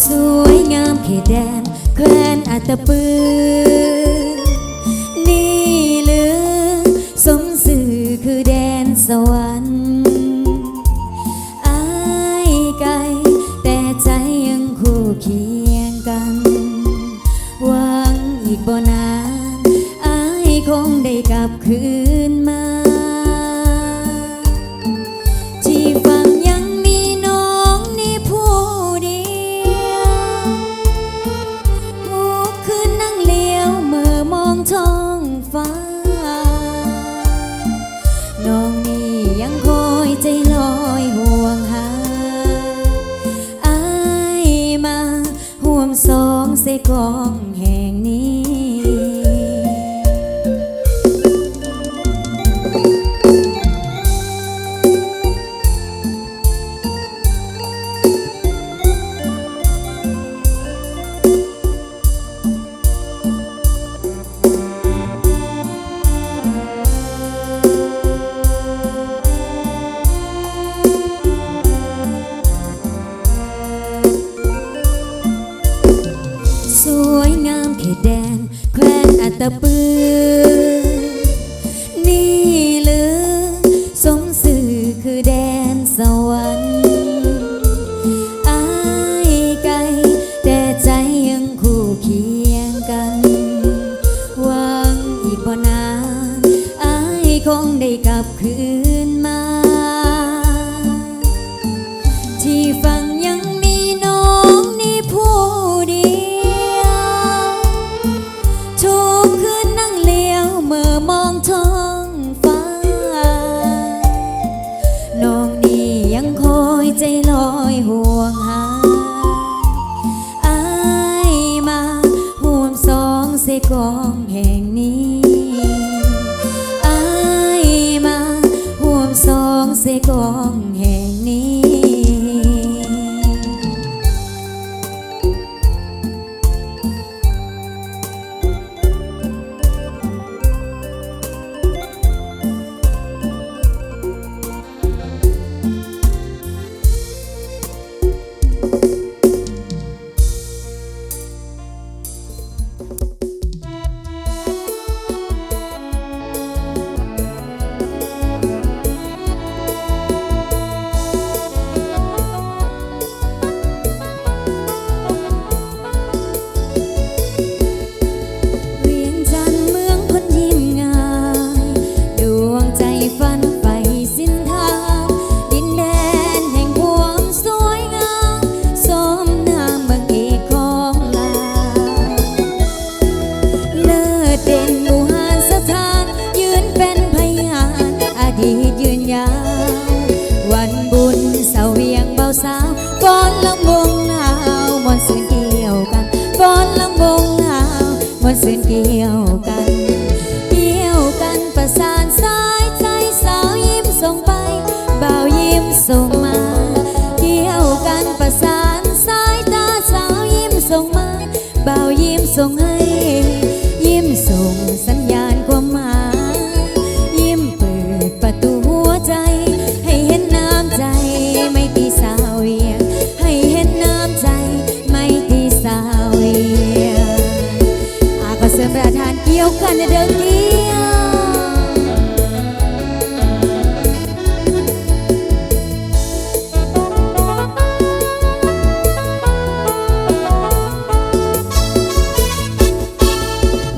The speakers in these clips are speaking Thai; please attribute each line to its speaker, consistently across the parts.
Speaker 1: สวยงามเขตแดนแคว้นอัตตปือนี่หรือสมสื่อคือแดนสวรรค์อ้ายไกลแต่ใจยังคู่เคียงกันหวังอีกบ่นานอ้ายคงได้กลับคืนมาที่ฝั่งยังมีน้องนี่ผู้เดียวทุกคืนนั่งเลี้ยวเมื่อมองท้องฟ้าน้องนี่ยังคอยใจลอยห่วงหาอ้ายมาห่วมสองเสกองแห่งนี้สวยงามเขตแดนแคว้นอัตตปือนี่หรือสมสื่อคือแดนสวรรค์อ้ายไกลแต่ใจยังคู่เคียงกันหวังอีกบ่นานอ้ายคงได้กลับคืนมาที่ฝั่งยังมีน้องนี่ผู้เดียวทุกคืนนั่งเลี้ยวเมื่อมองท้องฟ้าน้องนี่ยังคอยใจลอยห่วงหาอ้ายมาห่วมสองเสกองแห่งนี้อ้ายมาห่วมสองเสกองแห่งนี้วันบุญเสาเวียงเบาสาวฟ้อนลำวงลาวมวนซื่นเกี่ยวกันฟ้อนลำวงลาวมวนซื่นเกี่ยวกันเกี่ยวกันประสานสายใจสาวยิ้มส่งไปบ่าวยิ้มส่งมาเกี่ยวกันประสานสายตาสาวยิ้มส่งมาบ่าวยิ้มส่งให้ยิ้มส่งสัญญาณความหมายยิ้มเปิดประตูหัวใจให้เห็นน้ำใจไม่ตีสาวเวียงให้เห็นน้ำใจไม่ตีสาวเวียงก็เสริมประทานเกี่ยวกันเดินเกี่ยว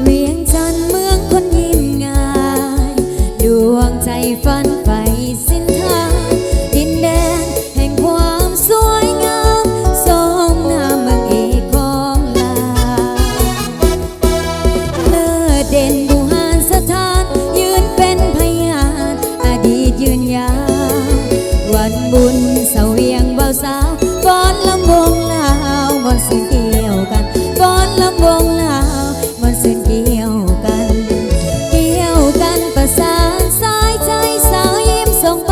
Speaker 1: เวียงจันทร์เมืองคนยิ้มง่ายดวงใจฝันใฝ่สิ้นทางดินแดนแห่งความสวยงามสมนามเมืองเอกของลาวเลิศเด่นบูหารสถานยืนเป็นพยานอดีตยืนยาววันบุญเสาเวียงเบาสาวฟ้อนลำวงลาวมวนซื่นเกี่ยวกันฟ้อนลำวงลาวมวนซื่นเกี่ยวกันเกี่ยวกันประสานสายใจสาวยิ้มส่งไป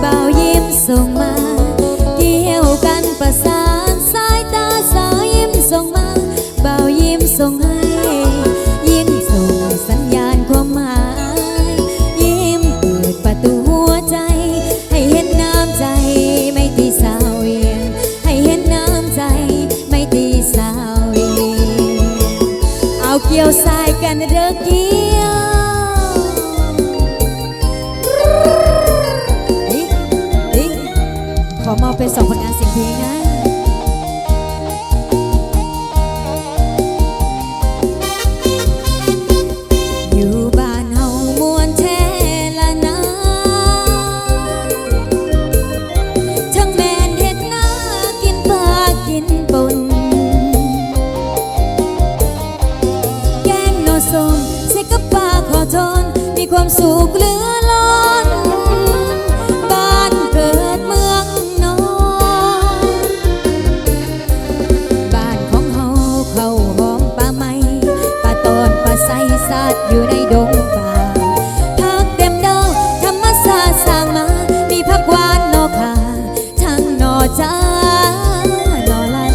Speaker 1: บ่าวยิ้มส่งมาเกี่ยวกันประสานสายตาสาวยิ้มส่งมาบ่าวยิ้มส่งให้ยิ้มส่งสัญญาณความหมายยิ้มเปิดประตูหัวใจให้เห็นน้ำใจไม่ตีสา กี่ยวสายกันเด้อเกี่ยวขอมอบเป็น2 ผลงานเสียงเพลงนะอยู่บ้านเฮามวนแท้ละนะทั้งแม่นเฮ็ดนากินปลากินป่นแกงหน่อส้มใส่กับปลาขอทนมีความสุขเหลือล้นบ้านเกิดเมืองนอนบ้านของเฮาเข้าวหอมปลาไหมปลาตอนปลาใสสัตว์อยู่ในดงป่าผักเต็มดอกธรรมศาสตร์สร้างมามีผักหวานนอขาทั้งนอจ้านอลัน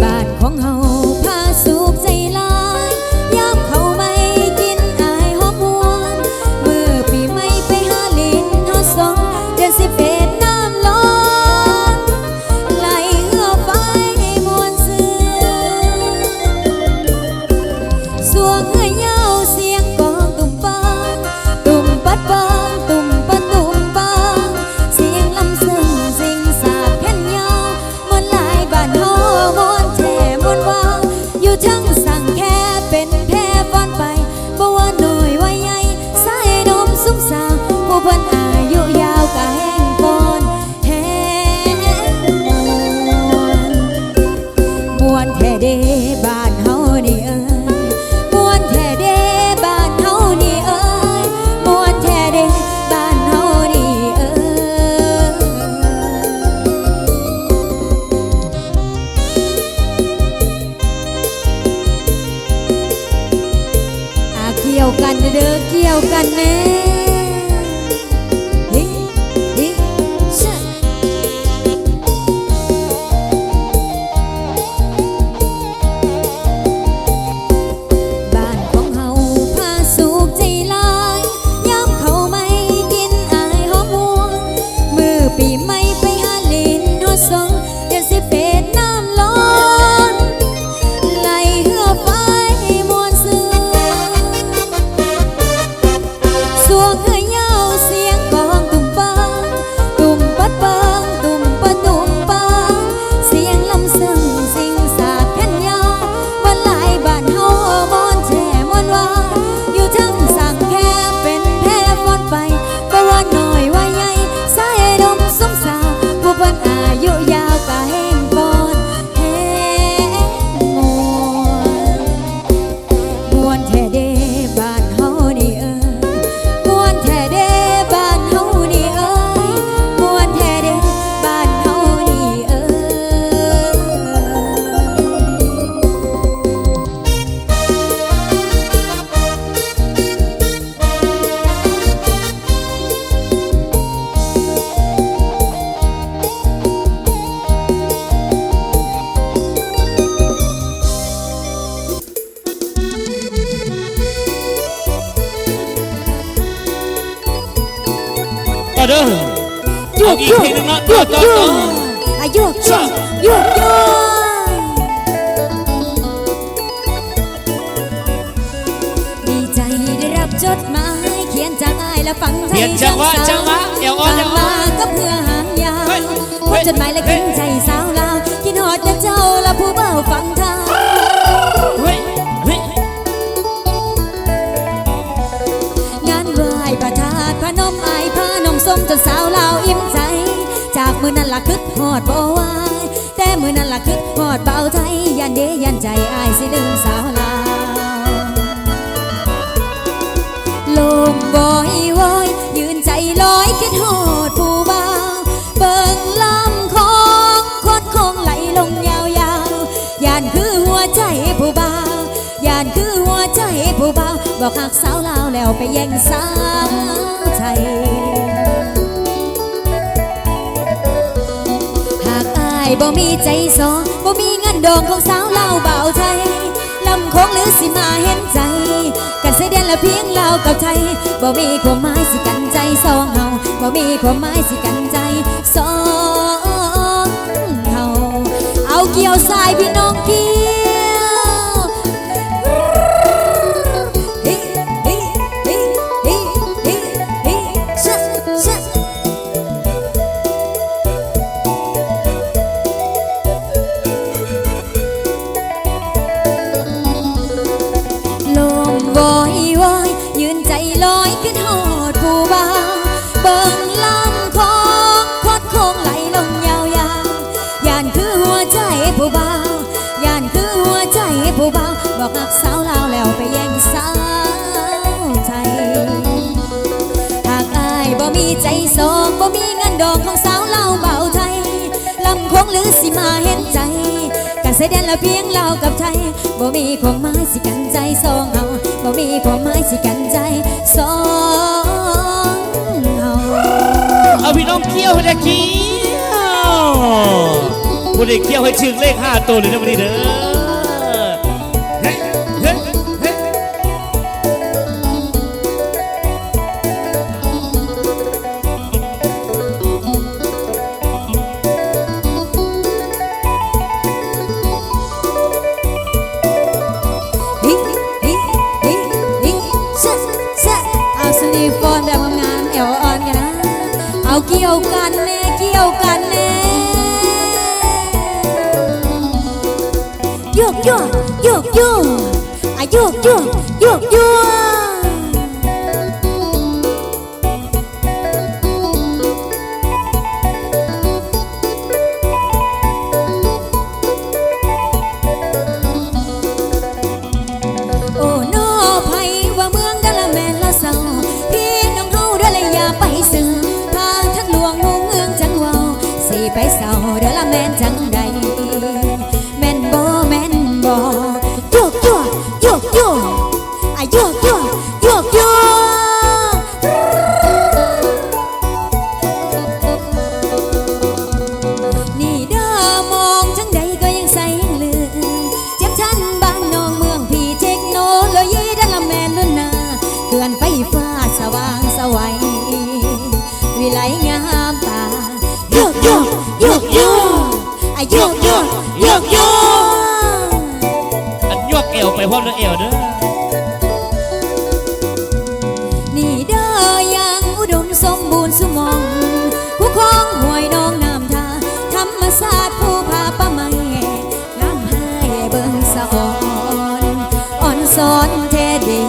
Speaker 1: บ้านของเฮาพาสุขใจหลายยามเขาไม่กินอายหอมหวนมือปีไม่ไปหาลิ้นเฮาสองเดือน11น้ำล้นไหลเหือไฟมวนซื่อสวงเหือยาวเสียงกองตุ่มปังตุ่มปัดปังตุ่มปัดตุ่มปังเสียงลำซึ่งสิงสาบแผ่นยาวมวนหลายบ้านเฮามวนแท้มวนวาวอยู่ทั้งสั่งแค่เป็นแพ้ฟ้อนไปบ่ว่าน้อยว่าใหญ่สายนมสุขสาวผู้เพิ่นอายุยาวกะแห้งปอนแห้งมวนแท้เด้บ้านเฮานี่เอ้ยมวนแท้เด้บ้านเฮานี่เอ้ยมวนแท้เด้บ้านเฮานี่เอ้ยเกี่ยวกันเด้อเกี่ยวกันแน่ฮิฮิชะบ้านของเฮาพาสุขใจหลายยามเขาไม่กินอายหอมหวนมือปีไม่ไปหาลิ้นฮอดสองเดือน11น้ำล้นไหลเหือไฟมวนซื่อสวงเหือยาวเสียงกองตุ่มปังตุ่มปัดปังตุ่มปัดตุ่มปังเสียงลำซึ่งสิงสาบแผ่นยาววันหลายบ้านเฮามอนแช่มวนวาอยู่ทั้งสั่งแค่เป็นแพ้ฟ้อนไปบ่ว่าน้อยว่าใหญ่สายดมสมสาวผู้เพิ่นอายุยาวกะแห้งปอนแห้งมวนแท้เด้บ้านเฮานี่เอ้ยมวนแท้เด้บ้านเฮานี่เอ้ยมวนแท้เด้บ้านเฮานี่เอ้ย
Speaker 2: ต่อเด้อ
Speaker 1: ยุ
Speaker 2: เอา
Speaker 1: ก
Speaker 2: อีก
Speaker 1: ยุก
Speaker 2: เพลงหนึงเนาะ
Speaker 1: ยุก
Speaker 2: ต่อ
Speaker 1: ยุกอายุกยุกยุกยุกดีใจได้รับจดหมายเขียนจากอ้ายและฟังไท
Speaker 2: เปลี่ย
Speaker 1: ย
Speaker 2: นจังหวะจังหวะเดี๋ยวอ่อน
Speaker 1: ฝา
Speaker 2: เดี๋
Speaker 1: ก
Speaker 2: ยวอ่อ
Speaker 1: มาน ก็เพื่อหางยาว
Speaker 2: เฮ้ย
Speaker 1: พบจดหมายและกินใจสาวลาวกินหอดแต่เจ้าและผู้เบาฟังทาง
Speaker 2: เฮ้ยเฮ้ย
Speaker 1: งานไหว้พระธาตุพนมอายพานมส้มจนสาวลาวอิ่มใจ จากมือนั้นละคึกหอดบ่ไหวแต่มือนั้นละคึกหอดเบาไทยยันเดยันใจอายสิลืมสาวลาวลมบ่อยโวยยืนใจลอยคิดหอดผู้บ่าวเบิ่งลำของคดคงไหลลงยาวๆยานคือหัวใจผู้บ่าวยานคือหัวใจผู้บ่าวบอกหักสาวลาวแล้วไปแย่งสาวไทย หากอายบ่มีใจสองบ่มีเงินดองของสาวลาวเบาไทยลำคงหรือสิมาเห็นใจ กันเสียเดือนละเพียงลาวกับไทยบ่มีความหมายสิกันใจสองเฮาบ่มีความหมายสิกันใจสองเฮาเอาเกี่ยวสายพี่น้องเกี่ยว กสาวลาวแล้วไปแย่งสาวไทยหากอายบ่มีใจสองบ่มีเงินดอกของสาวลาวเบาไทยลำคงหรือสิมาเห็นใจกันเสด็จละเพียงลาวกับไทยบ่มีความหมายสิกันใจสองเฮาบ่มีความหมายสิกันใจสองเฮา
Speaker 2: เอาพี่น้องเกี้ยวให้ได้เกี้ยวผู้ได้เกี้ยวให้ถึงเลข5ตัวเลยนะวันนี้เด้อเฮ้เฮ้เฮ้
Speaker 1: ฮิฮิฮิฮิเซะเซะเอาสลีฟอนแบบงามๆแอวอ่อนกันนะเอาเกี่ยวกันแน่เกี่ยวกันแน่โยกโยกโยกโยกอะโยกโยกโยกโยกโอ้นอไผว่าเมืองดะละแม่นละเศร้าพี่น้องเฮาเด้อเลยอย่าไปซื้อทางท่านหลวงมุ่งเมืองจังเว้าสิไปเศร้าเด้อละแม่นจังใดแม่นบ่แม่นบ่โยกโยกโยกโยกอะโยกโยกโยกโยกนี่เด้อมองจังใดก็ยังใส่ลืมเจ็บชั้นบ้านนองเมืองพี่เทคโนโลยีดะละแม่นล้นนาเขื่อนไฟฟ้าสว่างไสวัยวิไลงามตาโยกโยกโยกโยกอะโยกโยกโยกโยก
Speaker 2: อันยวกเอวไปพร้อมด้วยเอวเด้อ
Speaker 1: นี่เด้อยังอุดมสมบูรณ์สุมองผู้ครองห้วยน้องน้ำทาธรรมศาสตร์ผู้พาป้าไม่งามให้เบิ่งสะอ่อนอ่อนสอนเทดี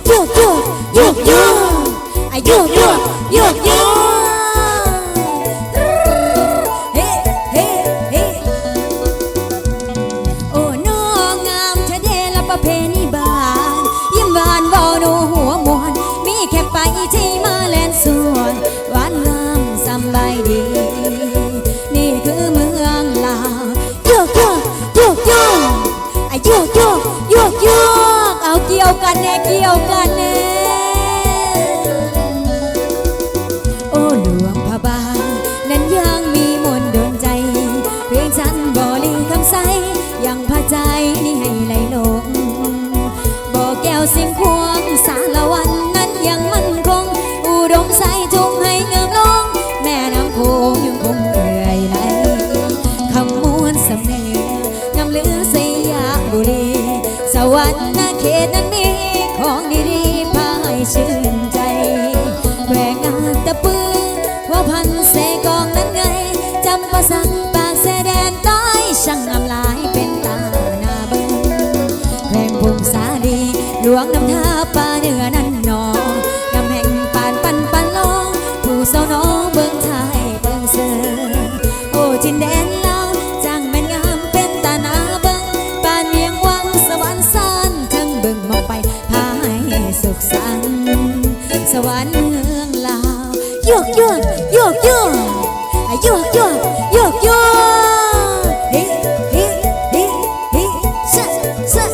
Speaker 1: โยกโยกโยกโยกอะโยกโยกโยกโยกเฮ้เฮ้เฮ้ โอ้น้องงามเธอเดละประเพณีบ้านยิ้มหวานเว้าดูหัวมวนมีแค่ไปที่มาแลนสวนหวานงามสำบายดี นี่คือเมืองลาวโยกโยกโยกโยกอะโยกโยกโยกโยกเอาเกี่ยวกันแน่เกี่ยวกันแน่โอ้หลวงพระบางนั้นยังมีมนต์ดลใจเพียงฉันบ่ลีคำใสยังพาใจนี่ให้ไหลลงบ่อแก้วสิ่งควงสารวันนั้นยังมั่นคงอุดมใสจุงให้เงือบลงแม่น้ำโขงยังคงเอื่อยไหลคำมวนสำเนียงนำลือสยามบุรีสวรรค์นาเขตนั้นมีของดีๆพาให้ชื่นใจแหวกงานตะปือว่าพันเสกองนั้นไงจำประสักปากเสแดนใต้ช่างงามหลายเป็นตาหน้าเบิ่งแข่งพงสาลีหลวงน้ำท่าป่าเหนือนั้นนอกำแห่งปานปันลองผู้เศร้าน้องเบิ่งไทยเบิ่งเสือโอ้จินแดนลาวจังแม่นงามเป็นตาหน้าเบิ่งปานเวียงวังสวรรค์ซ่านทั้งเบิ่งมองไปพาให้สุขสันต์สวรรค์เมืองลาวโยกโยกโยกโยกโยกโยกโยกโยกเฮ้เฮ้เฮ้เฮ้เซะเซะ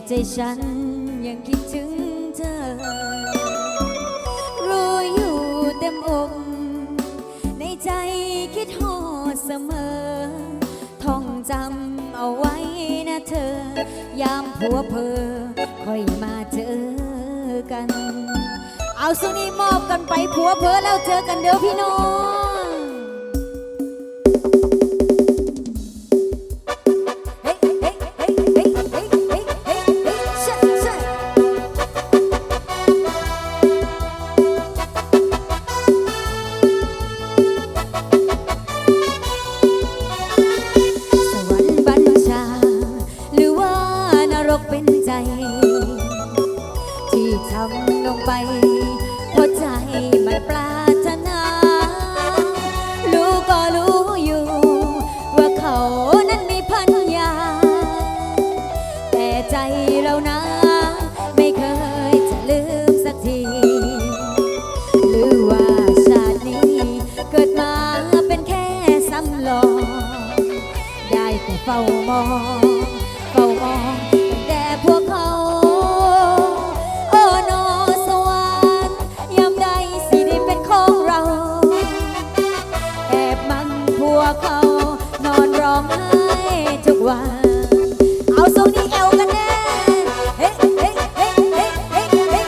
Speaker 1: ใจฉันยังคิดถึงเธอรู้อยู่เต็มอกในใจคิดฮอดเสมอท่องจำเอาไว้น นะเธอ ยามผัวเพอค่อยมาเจอกัน เอาสุนีมอบกันไปผัวเพอแล้วเจอกันเด้อพี่น้องเฮ้ยเฮ้ยเฮ้ยเฮ้ยเฮ้ยเฮ้ยเฮ้ยเฮ้ยชะชะสวรรค์บัญชาหรือว่านรกเป็นใจที่ทำลงไปเพราะใจมันปรารถนารู้ก็รู้อยู่ว่าเขานั้นมีพันยาแต่ใจเรานะไม่เคยจะลืมสักทีหรือว่าชาตินี้เกิดมาเป็นแค่ซ้ำลองได้แต่เฝ้ามองแต่พวกเขาโอ้นอสวรรค์ยามใดสิได้เป็นของเราแอบมันพวกเขานอนร้องไห้ทุกวันเอาโซนี่เอลกันแน่เฮ้เฮ้เฮ้เฮ้เฮ้เฮ้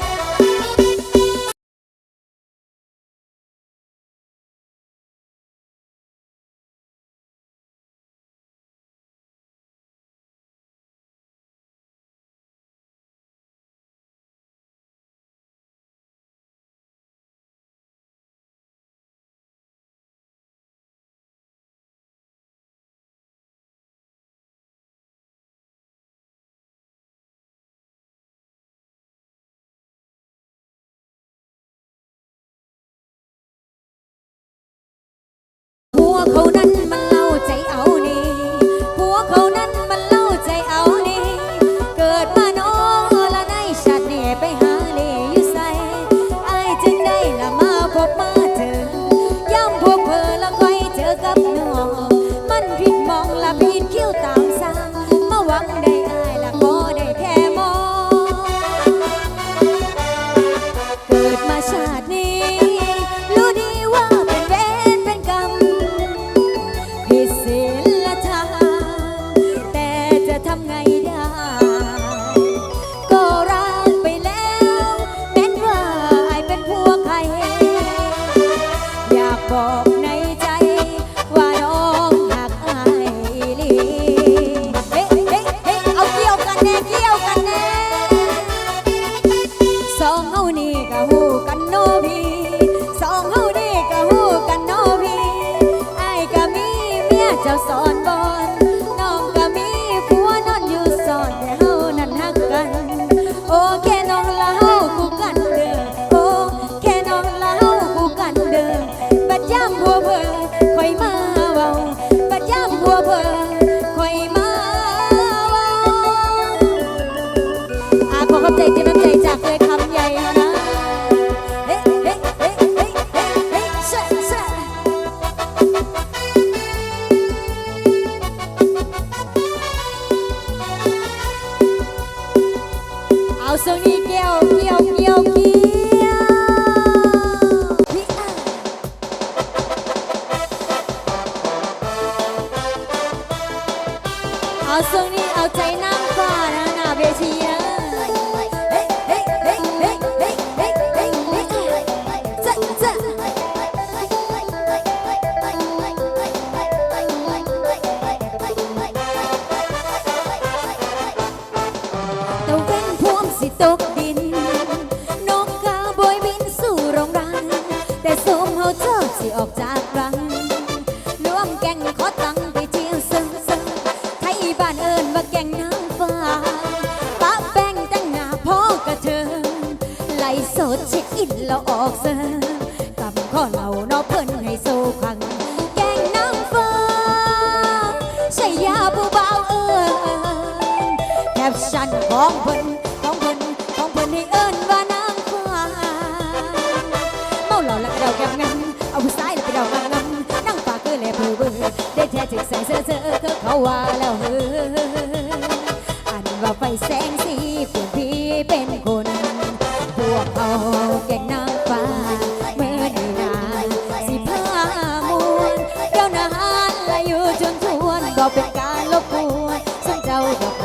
Speaker 1: ผัวเขานั้นมันเล่าใจเอานี่ผัวเขานั้นมันเล่าใจเอานี่เกิดมาน้อละในชาตินี้ไปหาเล่อยู่ใส่อายจึงได้ละมาพบมาเจอย่ำพวกเพอละค่อยเจอกับน้องมันผิดมองละผิดคิ้วตามสร้างมาหวังได้อายละก็ได้แค่มองเกิดมาชาตินี้รู้ดีว่าเป็นเวรเป็นกรรมผิดศีลธรรมแต่จะทำไงได้ก็รักไปแล้วแม้ว่าอายเป็นผัวใครอยากบอกในใจว่าน้องหักอายอีหลีเฮ้เฮ้เฮ้เอาเกี่ยวกันแน่เกี่ยวกันแน่สองเฮานี่ก็ฮู้กันโนพี่สองเฮานี่ก็ฮู้กันโนพี่ไอ้ก็มีเมียเจ้าสอนบอนน้องก็มีผัวนอนอยู่สอนแต่เฮานั้นฮักกันโอ้แค่น้องละเฮาคู่กันเด้อโอ้แค่น้องละเฮาคู่กันเด้อบัดยามผัวเผลอค่อยมาเว้าบัดยามผัวเผลอค่อยมาเว้าขอขอบใจเจ้าน้ำใจจากเลยคำใหญ่แล้วนะเฮ้เฮ้เฮ้เฮ้เฮ้เฮ้เซ่เซ่เอาโซนี่เกี่ยวเกี่ยวเกี่ยวเกี่ยวพี่เอาโซนี่เอาใจนางฟ้านะหน้าเวทีนะเฮ้เฮ้เฮ้เฮ้เฮ้เฮ้เฮ้เฮ้เซ่เซ่ตะเว้นพวมสิตกดินนกกาบอยบินสู่โรงรังแต่สมเฮาเจ้าสิออกจากรังรวมแก่งขอตังไปเที่ยวซึ้งไทยบ้านเอิญว่าแก่งนางฟ้าปะแป้งแต่งหน้าพ่อกระเทิงไล่สดเช็คอินแล้วออกเซอร์กับข้อเหล่าเนอเพิ่นให้โซคังแก่งนางฟ้าใช่ยาผู้เบาเอิญแคปชั่นของเพิ่นให้เอิญว่านางฟ้าเมาเหล้าแล้วก็เดาแก้มงันเอาผู้ชายแล้วไปเดางันนางฟ้าก็เลยเพ้อเบ้อได้แท้จึกใส่เสื้อก็เขาว่าแล้วเฮ้ออันว่าไฟแสงสีเปลี่ยนพี่เป็นคนพวกเขาแก่งนางฟ้าเมื่อได้นานสิพามวนเดี๋ยวนานและอยู่จนทวนก็เป็นการรบกวนฉันเจ้าดอก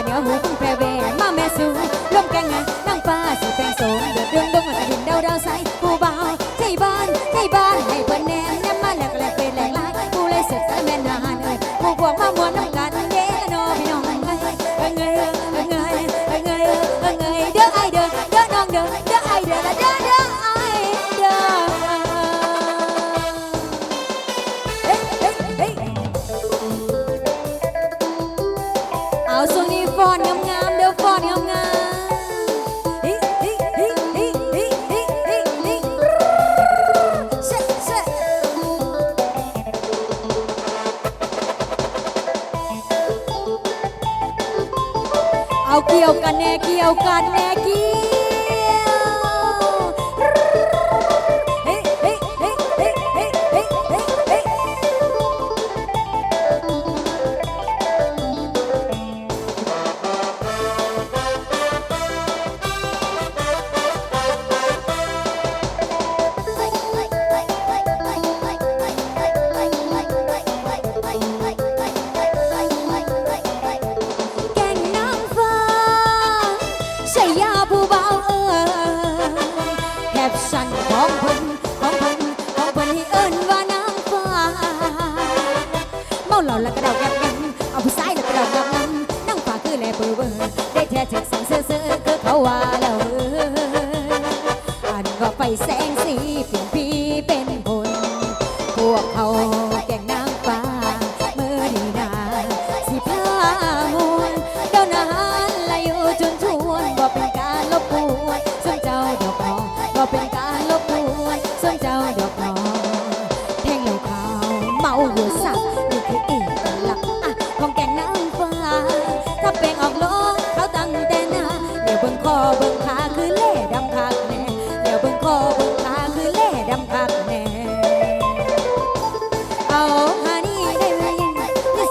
Speaker 1: เหนียวหูพึ่งแพรเวมาแม่สูร่วมแกงนั่งฟ้าสีแปงโสมเดือดเดืองดงกระดิ่งดาวใสผู้เบาใจบ้านให้เพิ่นแนมแนมมาแล้วก็แลกเป็นแหลกลายผู้เลยสุดสะแม่นานเลยผู้พวกมามวนน้ำกันเด้อนอพี่น้องเอ้ยเด้อไอเด้อเด้อน้องเด้อเด้อไอเด้อละเด้อไอเด้อเอาช่วงนี้ฟอนงามๆเด้อฟอนงามเอาเกี่ยวกันแน่เกี่ยวกันแน่เกี่ยวเฮ้เฮ้เฮ้เฮ้เฮ้เฮ้เฮ้เฮ้แก่งนางฟ้าใช่ยาผู้เบาแคปชั่นของเพิ่นให้เอิ้นว่านางฟ้าเมาเหล้าแล้วก็เดาแกบกันเอาผู้ชายแล้วก็เดากับนั้นนางฟ้าคือแลเบอร์ได้แท้เจ็ดสังเสือคือเขาว่าแล้วอันก็ไปแสงสีเป็นพี่เป็นคนพวกเขาแก่งนางฟ้าเมื่อดีนาสิพามวนเจ้านานละอยู่จนชวนบ่เป็นการลบกวนส่วนเจ้าดอกน้องบ่เป็นการลบกวนส่วนเจ้าดอกน้องแทงเหล้าขาวเมาหัวสักนี่คือเอกลักษณ์ของแก่งนางฟ้าถ้าเป่งออกโลกเขาตั้งแต่หน้าเดี๋ยวเบิ่งคอเบิ่งขาคือเล่ดำคักแน่เดี๋ยวเบิ่งคอเบิ่งขาคือเล่ดำคักแน่เอาหานี่ได้ยิน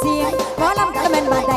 Speaker 1: เสียงหมอลำกะละแม่นบาดแด